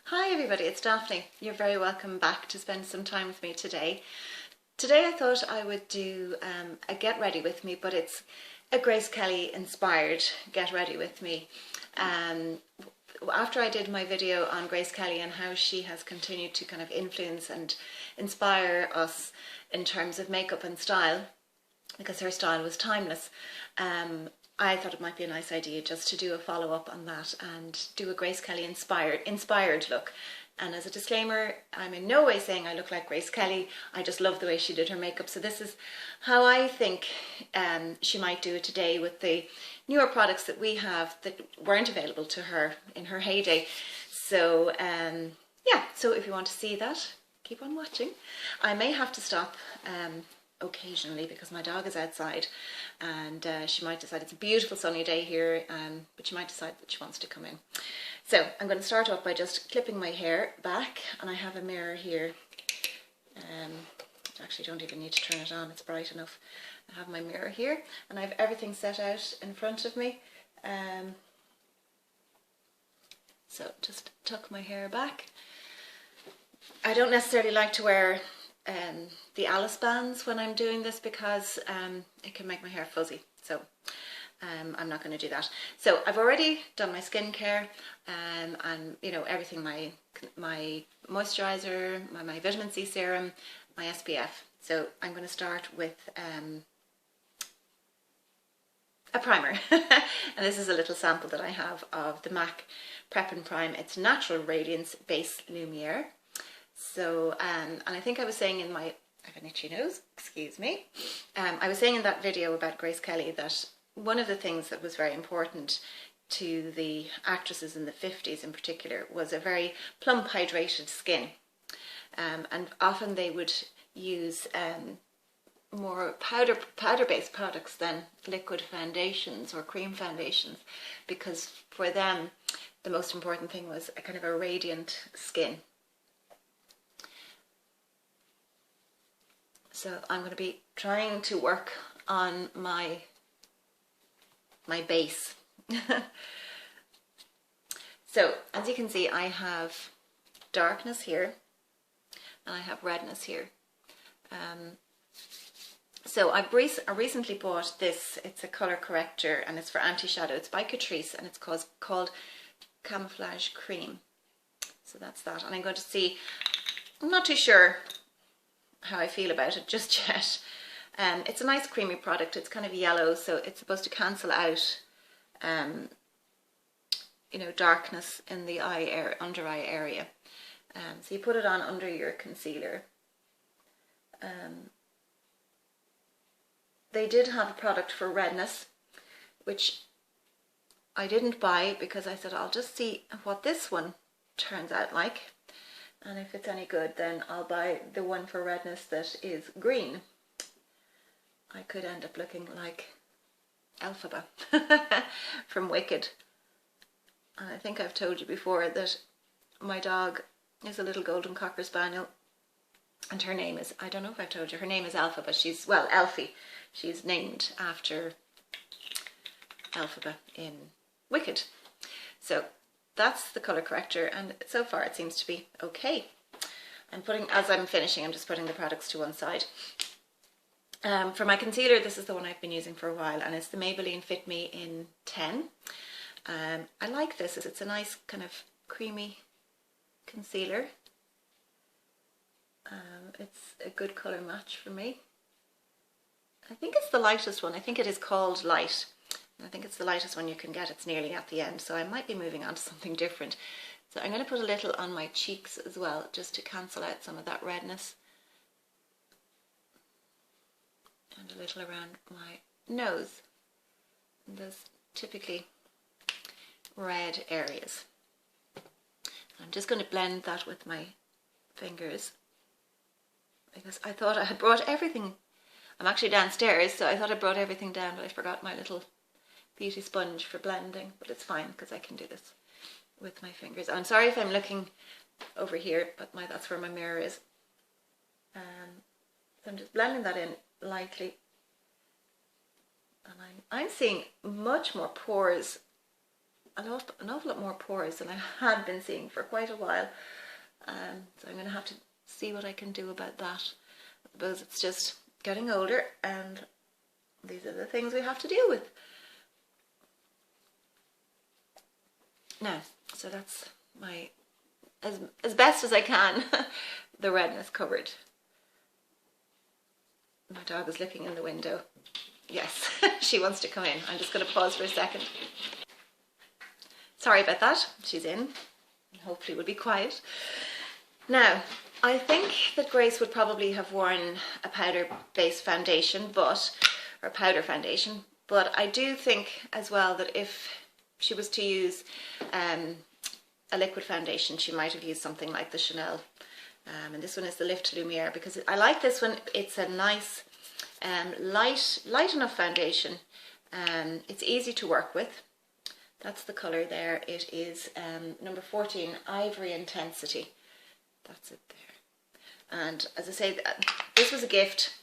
Hi everybody, it's Daphne. You're very welcome back to spend some time with me today. Today I thought I would do a get ready with me, but it's a Grace Kelly inspired get ready with me. After I did my video on Grace Kelly and how she has continued to kind of influence and inspire us in terms of makeup and style, because her style was timeless, I thought it might be a nice idea just to do a follow-up on that and do a Grace Kelly inspired look. And as a disclaimer, I'm in no way saying I look like Grace Kelly. I just love the way she did her makeup. So this is how I think she might do it today with the newer products that we have that weren't available to her in her heyday. So yeah, so if you want to see that, keep on watching. I may have to stop occasionally because my dog is outside and she might decide, it's a beautiful sunny day here, but she might decide that she wants to come in. So I'm going to start off by just clipping my hair back, and I have a mirror here. Actually don't even need to turn it on, it's bright enough. I have my mirror here and I have everything set out in front of me. So just tuck my hair back. I don't necessarily like to wear the Alice bands when I'm doing this because it can make my hair fuzzy, so I'm not going to do that. So I've already done my skincare and you know, everything, my moisturizer, my vitamin C serum, my SPF. So I'm going to start with a primer. And this is a little sample that I have of the MAC Prep and Prime. It's Natural Radiance Base Lumière. So, and I think I was saying in my, I have an itchy nose, excuse me. I was saying in that video about Grace Kelly that one of the things that was very important to the actresses in the 50s in particular was a very plump, hydrated skin. And often they would use more powder-based products than liquid foundations or cream foundations, because for them the most important thing was a kind of a radiant skin. So I'm going to be trying to work on my base. So as you can see, I have darkness here and I have redness here. So I recently bought this. It's a colour corrector and it's for anti-shadow. It's by Catrice and it's called Camouflage Cream. So that's that. And I'm going to see, I'm not too sure how I feel about it just yet. It's a nice creamy product. It's kind of yellow, so it's supposed to cancel out you know, darkness in the under eye area. So you put it on under your concealer. They did have a product for redness, which I didn't buy because I said I'll just see what this one turns out like. And if it's any good, then I'll buy the one for redness that is green. I could end up looking like Elphaba from Wicked. And I think I've told you before that my dog is a little golden cocker spaniel, and her name is, I don't know if I've told you, her name is Elphaba. She's, well, Elfie. She's named after Elphaba in Wicked. So that's the colour corrector, and so far it seems to be okay. I'm putting, as I'm finishing, I'm just putting the products to one side. For my concealer, this is the one I've been using for a while, and it's the Maybeline Fit Me in 10. I like this. It's a nice kind of creamy concealer. It's a good colour match for me. I think it's the lightest one. I think it is called Light. I think it's the lightest one you can get. It's nearly at the end, so I might be moving on to something different. So I'm going to put a little on my cheeks as well, just to cancel out some of that redness. And a little around my nose. And those typically red areas. I'm just going to blend that with my fingers, because I thought I had brought everything. I'm actually downstairs, so I thought I brought everything down, but I forgot my little beauty sponge for blending, but it's fine because I can do this with my fingers. I'm sorry if I'm looking over here, but that's where my mirror is. So I'm just blending that in lightly, and I'm seeing much more pores an awful lot more pores than I had been seeing for quite a while. So I'm going to have to see what I can do about that. I suppose it's just getting older, and these are the things we have to deal with. Now, so that's my, as best as I can, the redness covered. My dog is looking in the window. Yes, she wants to come in. I'm just going to pause for a second. Sorry about that. She's in, and hopefully we'll be quiet. Now, I think that Grace would probably have worn a powder-based foundation, or powder foundation, but I do think as well that if she was to use a liquid foundation, she might have used something like the Chanel. And this one is the Lift Lumière, because I like this one. It's a nice, light enough foundation. It's easy to work with. That's the colour there. It is number 14, Ivorie Intensity. That's it there. And as I say, this was a gift.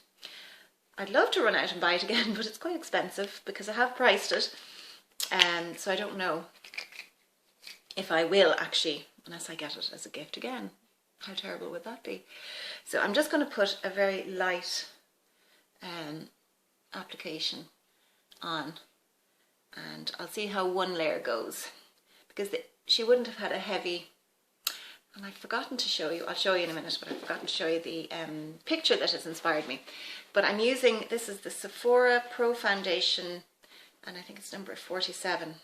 I'd love to run out and buy it again, but it's quite expensive because I have priced it. So I don't know if I will actually, unless I get it as a gift again. How terrible would that be? So I'm just going to put a very light application on, and I'll see how one layer goes, because she wouldn't have had a heavy, and I've forgotten to show you, I'll show you in a minute, but I've forgotten to show you the picture that has inspired me. But I'm using, this is the Sephora Pro Foundation, and I think it's number 47.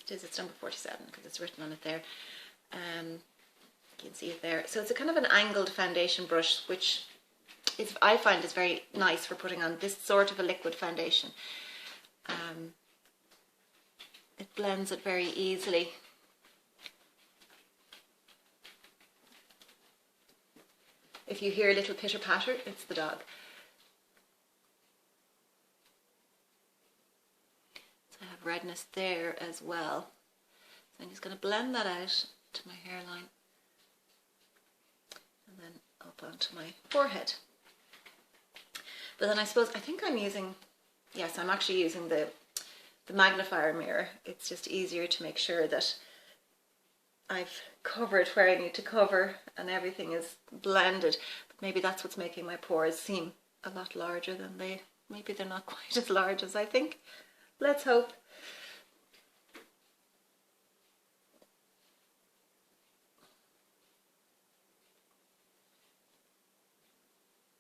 It's number 47 because it's written on it there. You can see it there. So it's a kind of an angled foundation brush, which is, I find, is very nice for putting on this sort of a liquid foundation. It blends it very easily. If you hear a little pitter patter, it's the dog. So I have redness there as well. So I'm just going to blend that out to my hairline, and then up onto my forehead. But then I think I'm using, yes, I'm actually using the magnifier mirror. It's just easier to make sure that I've covered where I need to cover and everything is blended. But maybe that's what's making my pores seem a lot larger than maybe they're not quite as large as I think. Let's hope.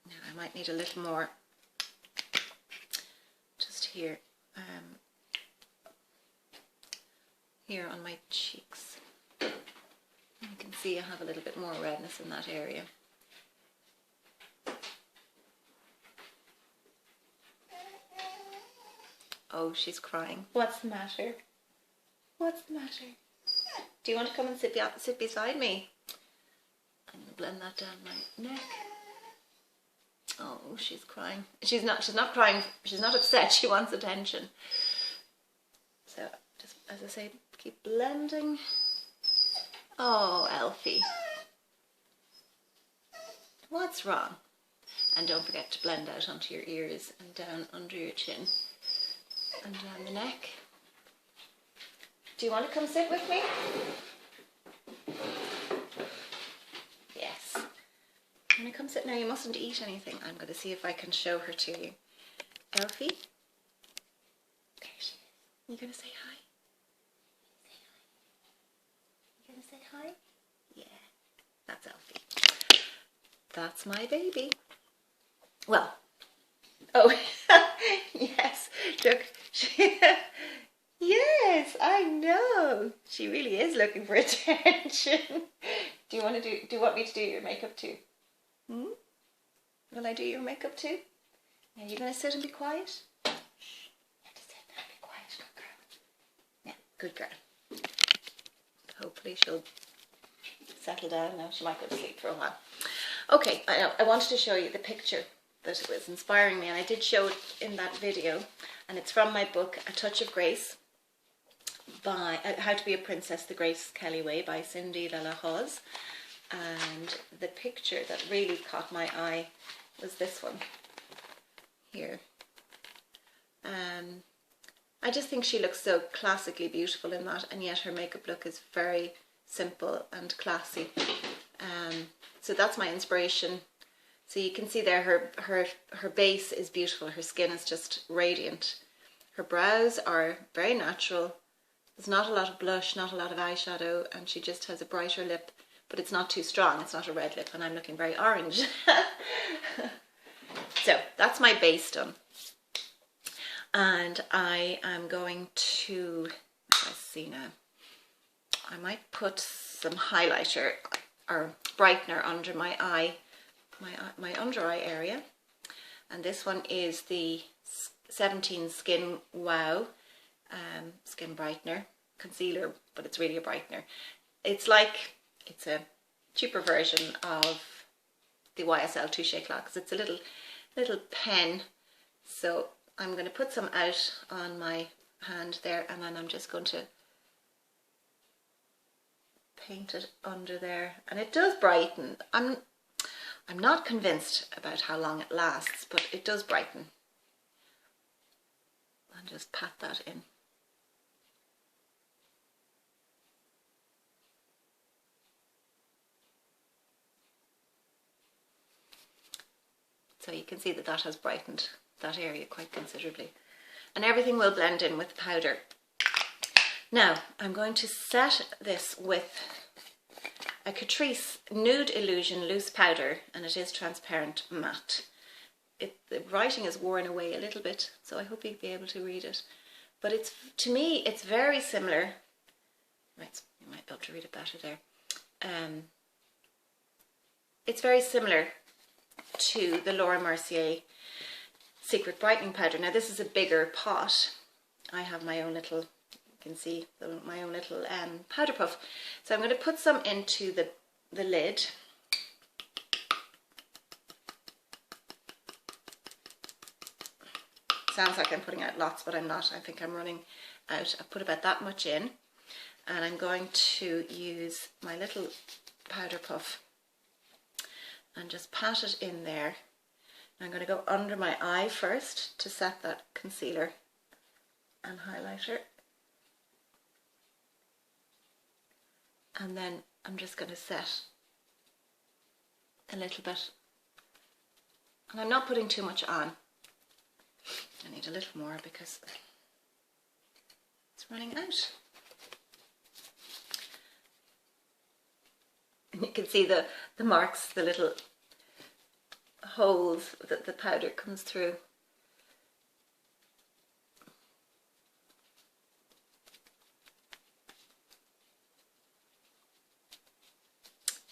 Now I might need a little more just here. Here on my cheeks. You can see I have a little bit more redness in that area. Oh, she's crying. What's the matter? What's the matter? Do you want to come and sit beside me? I'm going to blend that down my neck. Oh, she's crying. She's not crying. She's not upset. She wants attention. So, just as I say, keep blending. Oh, Elfie. What's wrong? And don't forget to blend out onto your ears and down under your chin and down the neck. Do you want to come sit with me? Yes. I'm going to come sit now. You mustn't eat anything. I'm going to see if I can show her to you. Elfie? There she is. You going to say hi? You going to say hi? Yeah. That's Elfie. That's my baby. Well. Oh, yes. Look. Yes, I know. She really is looking for attention. Do you want me to do your makeup too? Hmm? Will I do your makeup too? Are you going to sit and be quiet? Shh. You have to sit and be quiet, good girl. Yeah, good girl. Hopefully she'll settle down now. She might go to sleep for a while. Okay, I wanted to show you the picture that was inspiring me, and I did show it in that video, and it's from my book A Touch of Grace, by How to Be a Princess the Grace Kelly Way by Cindy Lalahoz. And the picture that really caught my eye was this one here. I just think she looks so classically beautiful in that, and yet her makeup look is very simple and classy. So that's my inspiration. So you can see there her base is beautiful, her skin is just radiant. Her brows are very natural. There's not a lot of blush, not a lot of eyeshadow, and she just has a brighter lip, but it's not too strong, it's not a red lip, and I'm looking very orange. So that's my base done. And I am going to, let's see now, I might put some highlighter or brightener under my eye, my under eye area. And this one is the 17 Skin Wow Skin Brightener Concealer, but it's really a brightener. It's a cheaper version of the YSL Touche Eclat, because it's a little pen. So I'm going to put some out on my hand there, and then I'm just going to paint it under there, and it does brighten. I'm not convinced about how long it lasts, but it does brighten. And just pat that in. So you can see that that has brightened that area quite considerably. And everything will blend in with the powder. Now I'm going to set this with a Catrice Nude Illusion Loose Powder, and it is transparent matte. The writing is worn away a little bit, so I hope you'll be able to read it. But it's, to me, it's very similar. Right, you might be able to read it better there. It's very similar to the Laura Mercier Secret Brightening Powder. Now this is a bigger pot. I have my own little, you can see my own little powder puff. So I'm going to put some into the lid. Sounds like I'm putting out lots, but I'm not. I think I'm running out. I've put about that much in, and I'm going to use my little powder puff and just pat it in there. I'm going to go under my eye first to set that concealer and highlighter, and then I'm just going to set a little bit, and I'm not putting too much on. I need a little more because it's running out. And you can see the marks, the little holes that the powder comes through.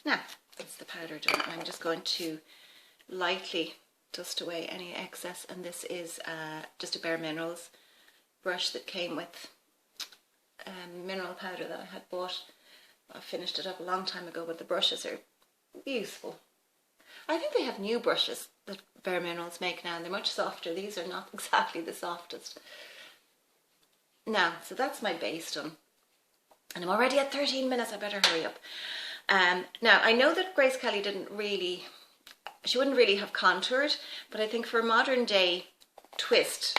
Now, that's the powder done. I'm just going to lightly dust away any excess, and this is just a Bare Minerals brush that came with mineral powder that I had bought. I finished it up a long time ago, but the brushes are beautiful. I think they have new brushes that Bare Minerals make now, and they're much softer. These are not exactly the softest. Now, so that's my base done, and I'm already at 13 minutes. I better hurry up. Now, I know that Grace Kelly she wouldn't really have contoured, but I think for a modern day twist,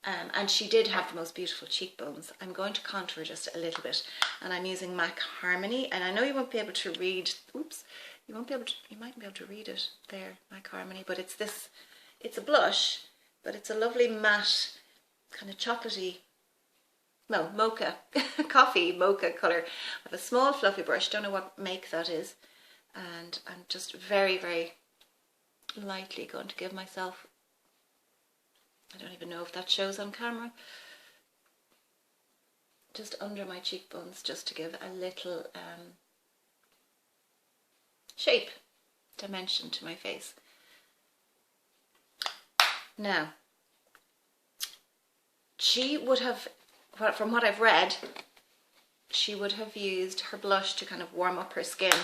and she did have the most beautiful cheekbones, I'm going to contour just a little bit, and I'm using MAC Harmony, and I know you won't be able to read, oops, you might be able to read it there, MAC Harmony, but it's a blush, but it's a lovely matte, kind of chocolatey, no, mocha, coffee mocha colour. I have a small fluffy brush, don't know what make that is, and I'm just very, very lightly going to give myself, I don't even know if that shows on camera, just under my cheekbones, just to give a little shape, dimension to my face. Now, she would have, from what I've read, she would have used her blush to kind of warm up her skin,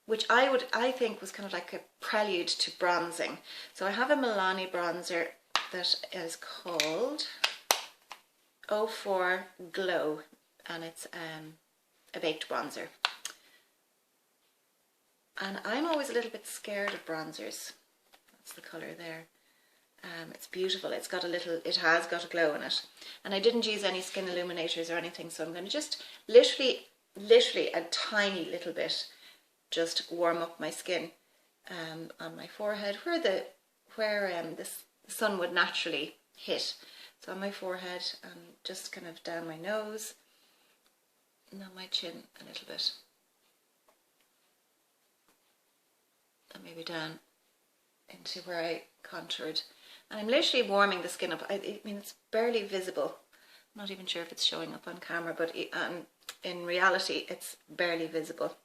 which I think was kind of like a prelude to bronzing. So I have a Milani bronzer that is called 04 Glow, and it's a baked bronzer. And I'm always a little bit scared of bronzers. That's the colour there. It's beautiful. It has got a glow in it. And I didn't use any skin illuminators or anything, so I'm going to just literally a tiny little bit just warm up my skin on my forehead where the sun would naturally hit. So on my forehead and just kind of down my nose and on my chin a little bit. And maybe down into where I contoured. And I'm literally warming the skin up. I mean, it's barely visible. I'm not even sure if it's showing up on camera, but in reality, it's barely visible.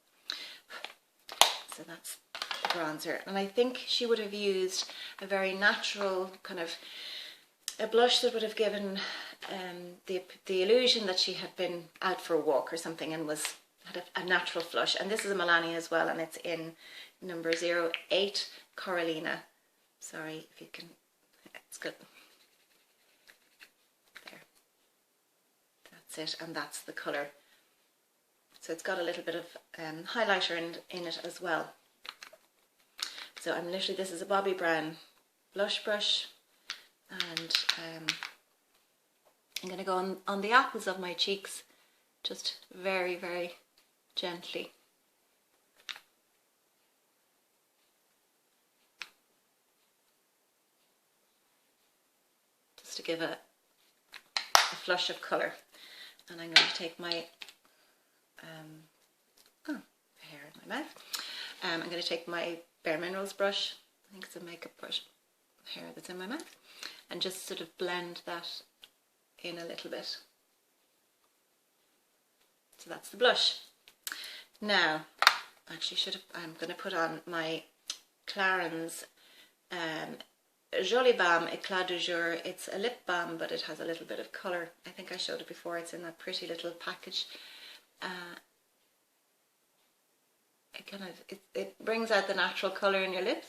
So that's the bronzer. And I think she would have used a very natural kind of a blush that would have given the illusion that she had been out for a walk or something and had a natural flush. And this is a Milani as well, and it's in number 08 Coralina. Sorry if you can, it's good. There. That's it, and that's the colour. So it's got a little bit of highlighter in it as well. So I'm literally, this is a Bobbi Brown blush brush, and I'm going to go on the apples of my cheeks, just very, very gently. Just to give a flush of colour. And I'm going to take my hair in my mouth. I'm going to take my Bare Minerals brush, I think it's a makeup brush, hair that's in my mouth, and just sort of blend that in a little bit. So that's the blush. Now, actually I'm going to put on my Clarins Joli Balm Eclat du Jour. It's a lip balm, but it has a little bit of colour. I think I showed it before. It's in that pretty little package. It brings out the natural colour in your lips,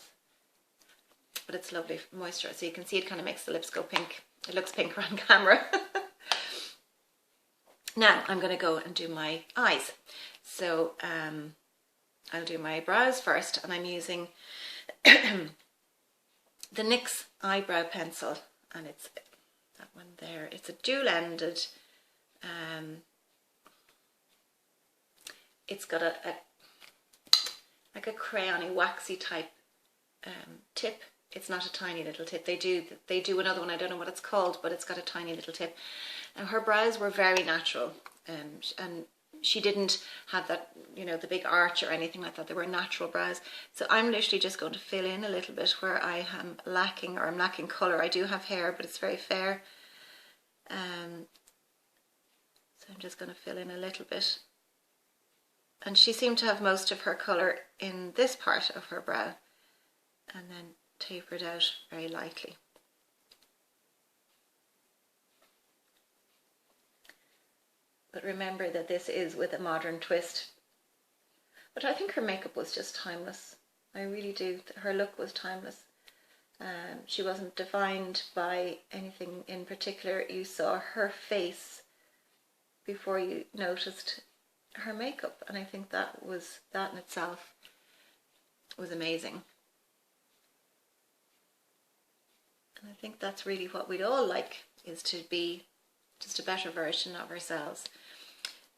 but it's lovely moisture. So you can see it kind of makes the lips go pink. It looks pinker on camera. Now I'm going to go and do my eyes. So I'll do my brows first, and I'm using the NYX eyebrow pencil, and it's that one there. It's a dual-ended. It's got like a crayony, waxy type tip. It's not a tiny little tip. They do another one. I don't know what it's called, but it's got a tiny little tip. And her brows were very natural, and she didn't have that, you know, the big arch or anything like that. They were natural brows. So I'm literally just going to fill in a little bit where I am lacking, or I'm lacking colour. I do have hair, but it's very fair. So I'm just going to fill in a little bit. And she seemed to have most of her colour in this part of her brow, and then tapered out very lightly. But remember that this is with a modern twist. But I think her makeup was just timeless. I really do. Her look was timeless. She wasn't defined by anything in particular. You saw her face before you noticed her makeup, and I think that in itself was amazing. And I think that's really what we'd all like, is to be just a better version of ourselves.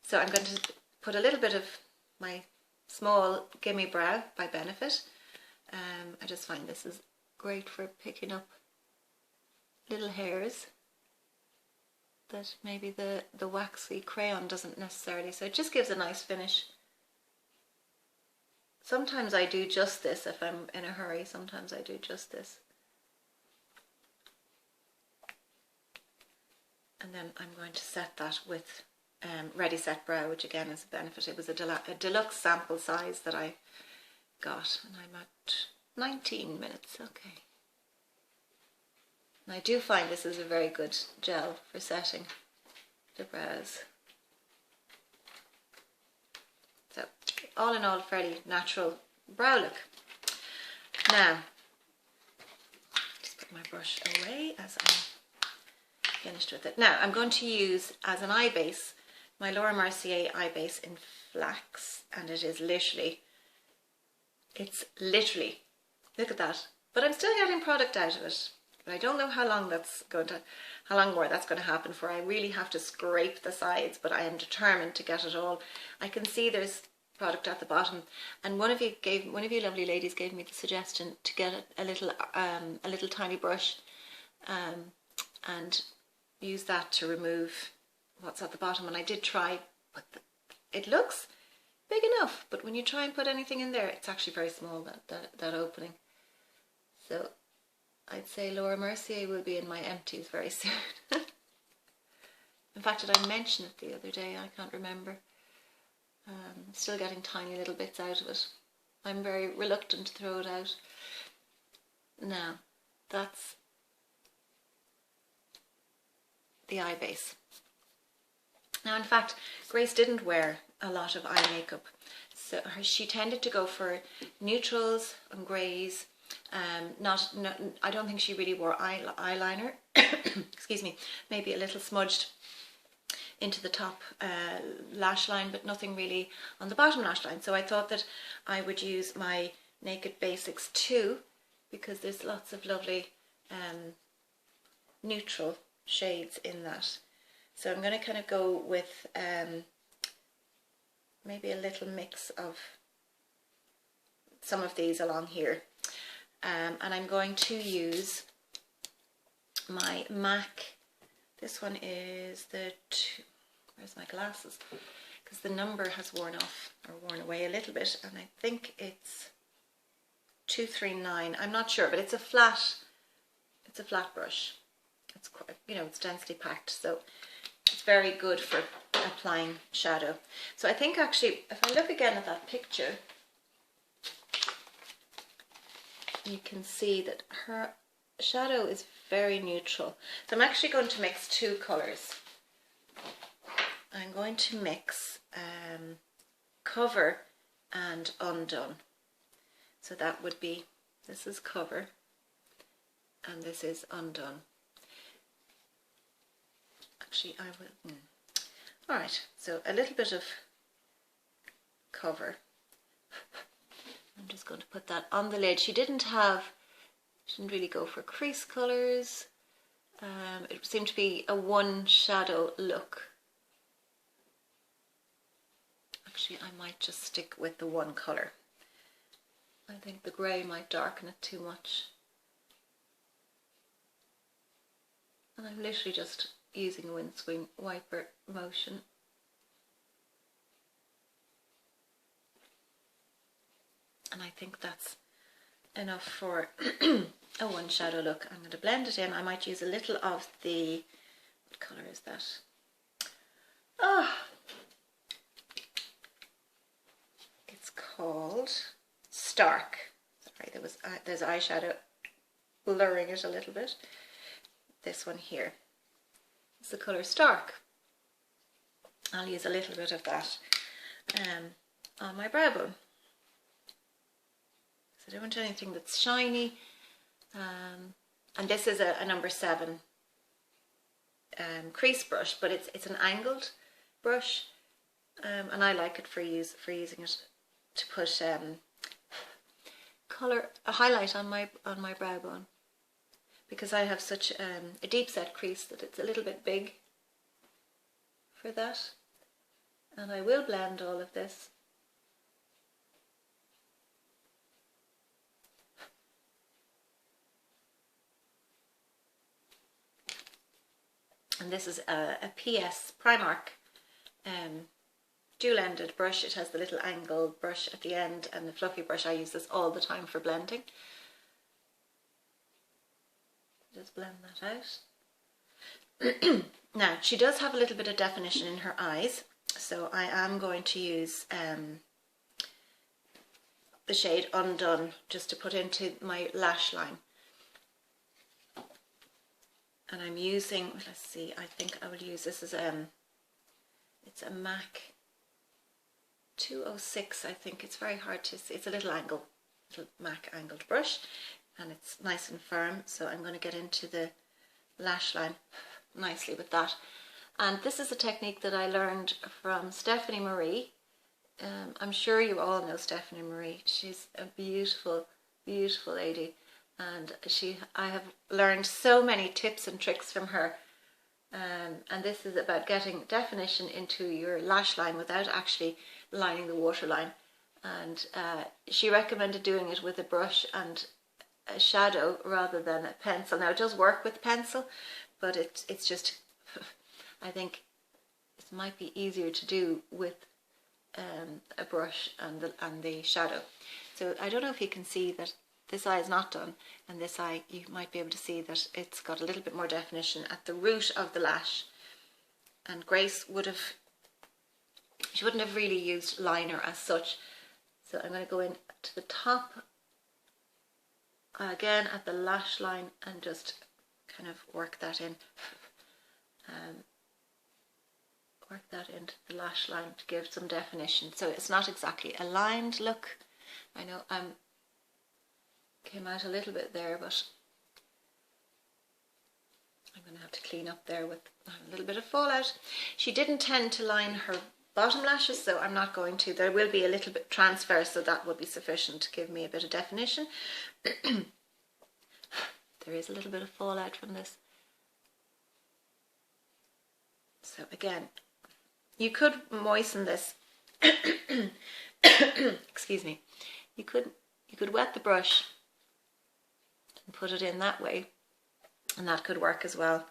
So I'm going to put a little bit of my small Gimme Brow by Benefit. I just find this is great for picking up little hairs that maybe the waxy crayon doesn't necessarily, so it just gives a nice finish. Sometimes I do just this if I'm in a hurry, sometimes I do just this. And then I'm going to set that with Ready Set Brow, which again is a Benefit. It was a deluxe sample size that I got, and I'm at 19 minutes, okay. And I do find this is a very good gel for setting the brows. So all in all, fairly natural brow look. Now, just put my brush away as I'm finished with it. Now I'm going to use as an eye base my Laura Mercier eye base in Flax, and it is literally, look at that, but I'm still getting product out of it. But I don't know how long more that's going to happen for. I really have to scrape the sides, but I am determined to get it all. I can see there's product at the bottom, and one of you lovely ladies gave me the suggestion to get a little tiny brush and use that to remove what's at the bottom. And I did try, but it looks big enough, but when you try and put anything in there, it's actually very small, that opening. So I'd say Laura Mercier will be in my empties very soon. In fact, did I mention it the other day? I can't remember. Still getting tiny little bits out of it. I'm very reluctant to throw it out. Now, that's the eye base. Now, in fact, Grace didn't wear a lot of eye makeup. So she tended to go for neutrals and greys. I don't think she really wore eyeliner. Excuse me. Maybe a little smudged into the top lash line, but nothing really on the bottom lash line. So I thought that I would use my Naked Basics 2, because there's lots of lovely neutral shades in that. So I'm going to kind of go with maybe a little mix of some of these along here. And I'm going to use my MAC. This one is the where's my glasses? Because the number has worn off or worn away a little bit, and I think it's 239. I'm not sure, but it's a flat brush. It's quite, it's densely packed, so it's very good for applying shadow. So I think actually, if I look again at that picture, you can see that her shadow is very neutral. So I'm actually going to mix two colours. I'm going to mix Cover and Undone. So that would be, this is Cover and this is Undone. Actually, I will. Alright, so a little bit of Cover. I'm just going to put that on the lid. She didn't really go for crease colours. It seemed to be a one shadow look. Actually, I might just stick with the one colour. I think the grey might darken it too much. And I'm literally just using a windscreen wiper motion. And I think that's enough for a one shadow look. I'm going to blend it in. I might use a little of the, what colour is that? Oh, it's called Stark. Sorry, there's eyeshadow blurring it a little bit. This one here. It's the colour Stark. I'll use a little bit of that on my brow bone. So I don't want anything that's shiny. And this is a number 7 crease brush, but it's an angled brush, and I like it for using it to put a highlight on my brow bone, because I have such a deep set crease that it's a little bit big for that. And I will blend all of this. And this is a PS Primark dual-ended brush. It has the little angled brush at the end and the fluffy brush. I use this all the time for blending. Just blend that out. Now, she does have a little bit of definition in her eyes, so I am going to use the shade Undone just to put into my lash line. And I'm using, let's see, I think I will use, this is it's a MAC 206, I think. It's very hard to see. It's a little MAC angled brush, and it's nice and firm, so I'm going to get into the lash line nicely with that. And this is a technique that I learned from Stephanie Marie. I'm sure you all know Stephanie Marie. She's a beautiful, beautiful lady. and I have learned so many tips and tricks from her, and this is about getting definition into your lash line without actually lining the waterline. And she recommended doing it with a brush and a shadow rather than a pencil. Now it does work with pencil, but it's just I think it might be easier to do with a brush and the shadow. So I don't know if you can see that this eye is not done, and this eye you might be able to see that it's got a little bit more definition at the root of the lash. And Grace she wouldn't have really used liner as such. So I'm going to go in to the top again at the lash line and just kind of work that in. Work that into the lash line to give some definition. So it's not exactly a lined look. I know came out a little bit there, but I'm going to have to clean up there with a little bit of fallout. She didn't tend to line her bottom lashes, so I'm not going to. There will be a little bit transfer, so that will be sufficient to give me a bit of definition. There is a little bit of fallout from this. So again, you could moisten this. Excuse me. You could wet the brush and put it in that way, and that could work as well.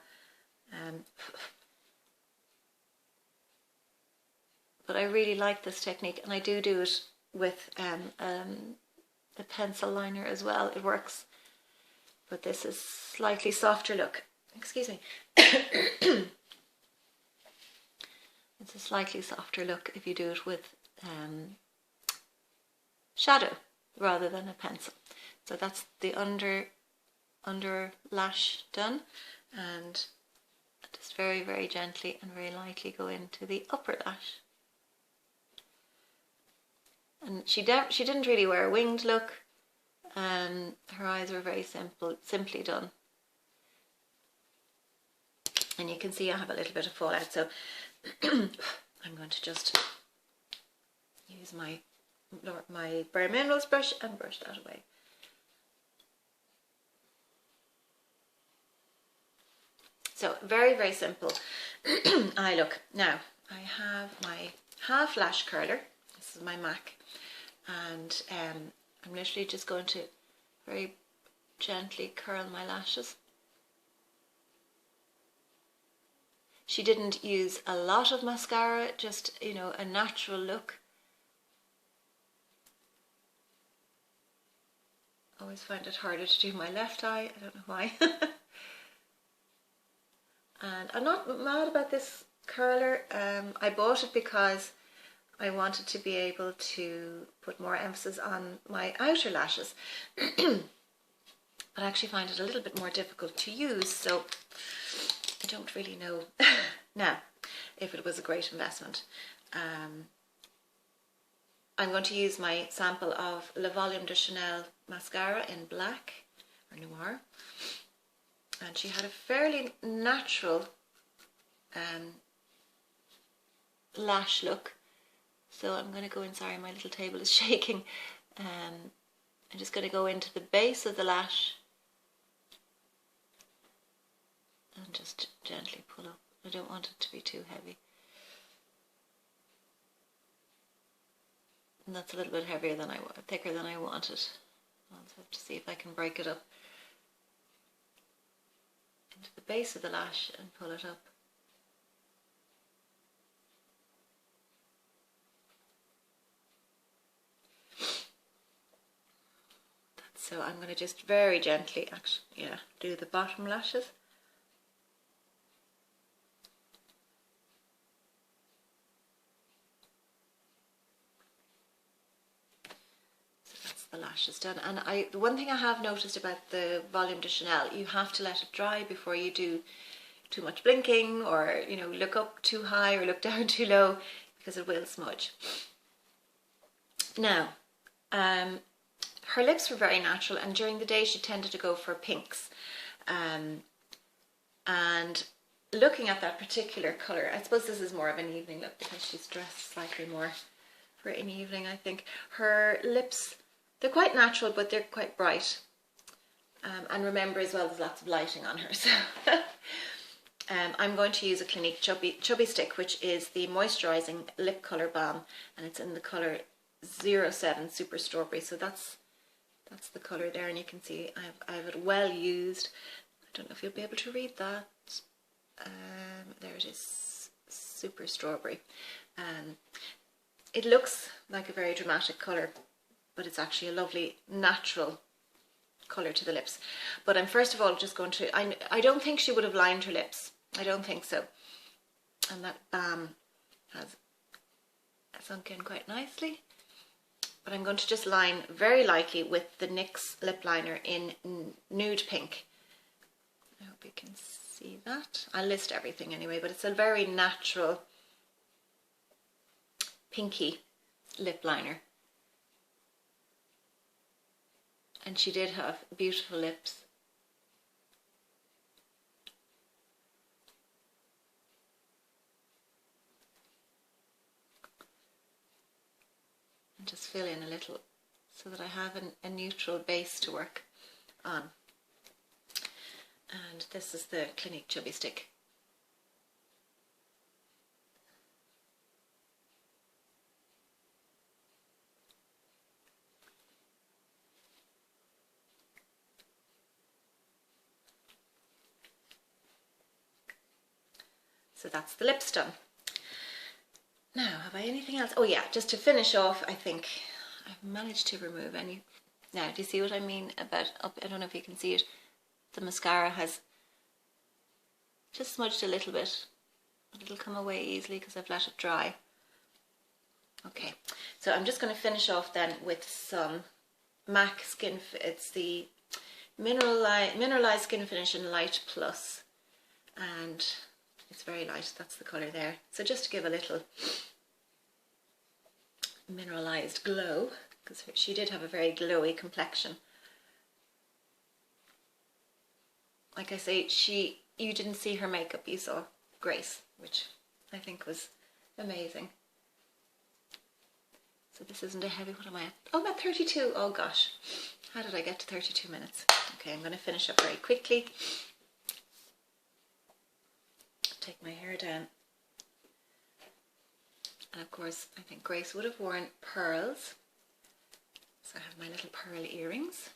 But I really like this technique, and I do it with the pencil liner as well. It works, but this is slightly softer look. Excuse me. It's a slightly softer look if you do it with shadow rather than a pencil. So that's the under lash done, and just very, very gently and very lightly go into the upper lash. And she didn't really wear a winged look. Her eyes were very simply done. And you can see I have a little bit of fallout, so I'm going to just use my Bare Minerals brush and brush that away. So very, very simple eye look. Now I have my half lash curler. This is my MAC, and I'm literally just going to very gently curl my lashes. She didn't use a lot of mascara, just, you know, a natural look. I always find it harder to do my left eye, I don't know why. And I'm not mad about this curler. I bought it because I wanted to be able to put more emphasis on my outer lashes. But I actually find it a little bit more difficult to use, so I don't really know now if it was a great investment. I'm going to use my sample of Le Volume de Chanel mascara in black or noir, and she had a fairly natural lash look. So I'm going to go in, sorry my little table is shaking. I'm just going to go into the base of the lash and just gently pull up. I don't want it to be too heavy. And that's a little bit heavier than thicker than I wanted. I'll just have to see if I can break it up into the base of the lash and pull it up. So I'm going to just very gently, do the bottom lashes. So that's the lashes done. And the one thing I have noticed about the Volume de Chanel, you have to let it dry before you do too much blinking, or, you know, look up too high or look down too low, because it will smudge. Now, her lips were very natural, and during the day she tended to go for pinks. And looking at that particular colour, I suppose this is more of an evening look because she's dressed slightly more for an evening, I think. Her lips, they're quite natural, but they're quite bright. And remember as well, there's lots of lighting on her. So I'm going to use a Clinique chubby stick, which is the moisturising lip colour balm, and it's in the colour 07 Super Strawberry. So that's the colour there, and you can see I have it well used. I don't know if you'll be able to read that. There it is, Super Strawberry. It looks like a very dramatic colour, but it's actually a lovely natural colour to the lips. But I'm first of all just going to, I don't think she would have lined her lips. I don't think so. And that balm has sunk in quite nicely. But I'm going to just line very lightly with the NYX lip liner in nude pink. I hope you can see that. I'll list everything anyway, but it's a very natural pinky lip liner. And she did have beautiful lips. And just fill in a little so that I have a neutral base to work on. And this is the Clinique chubby stick. So that's the lips done. Now, have I anything else? Oh yeah, just to finish off, I think I've managed to remove any. Now, do you see what I mean about, I don't know if you can see it, the mascara has just smudged a little bit, but it'll come away easily because I've let it dry. Okay, so I'm just going to finish off then with some MAC Skin, it's the Mineralise Skin Finish in Light Plus, and it's very light, that's the colour there. So just to give a little mineralised glow, because she did have a very glowy complexion. Like I say, you didn't see her makeup, you saw Grace, which I think was amazing. So this isn't a heavy, what am I at? Oh, I'm at 32, oh gosh. How did I get to 32 minutes? Okay, I'm going to finish up very quickly. Take my hair down, and of course I think Grace would have worn pearls, so I have my little pearl earrings.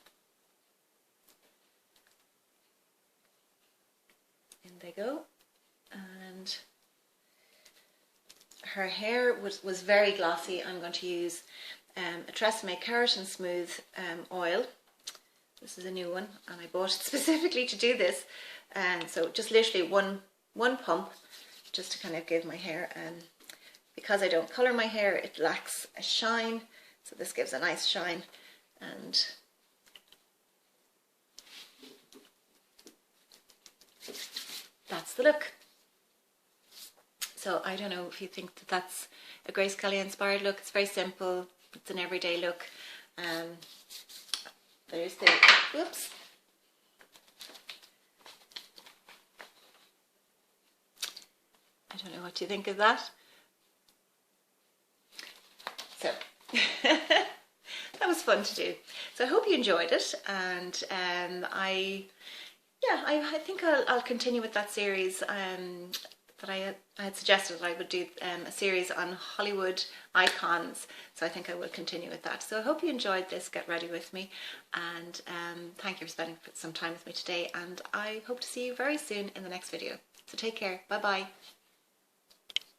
In they go, and her hair was very glossy. I'm going to use a Tresemme Keratin Smooth oil. This is a new one, and I bought it specifically to do this, and so just literally one pump, just to kind of give my hair, because I don't colour my hair, it lacks a shine, so this gives a nice shine, and that's the look. So I don't know if you think that that's a Grace Kelly inspired look. It's very simple, it's an everyday look. There's the, whoops. I don't know what you think of that. So that was fun to do. So I hope you enjoyed it, and I think I'll continue with that series that I had suggested that I would do, a series on Hollywood icons. So I think I will continue with that. So I hope you enjoyed this Get Ready With Me, and thank you for spending some time with me today, and I hope to see you very soon in the next video. So take care. Bye bye.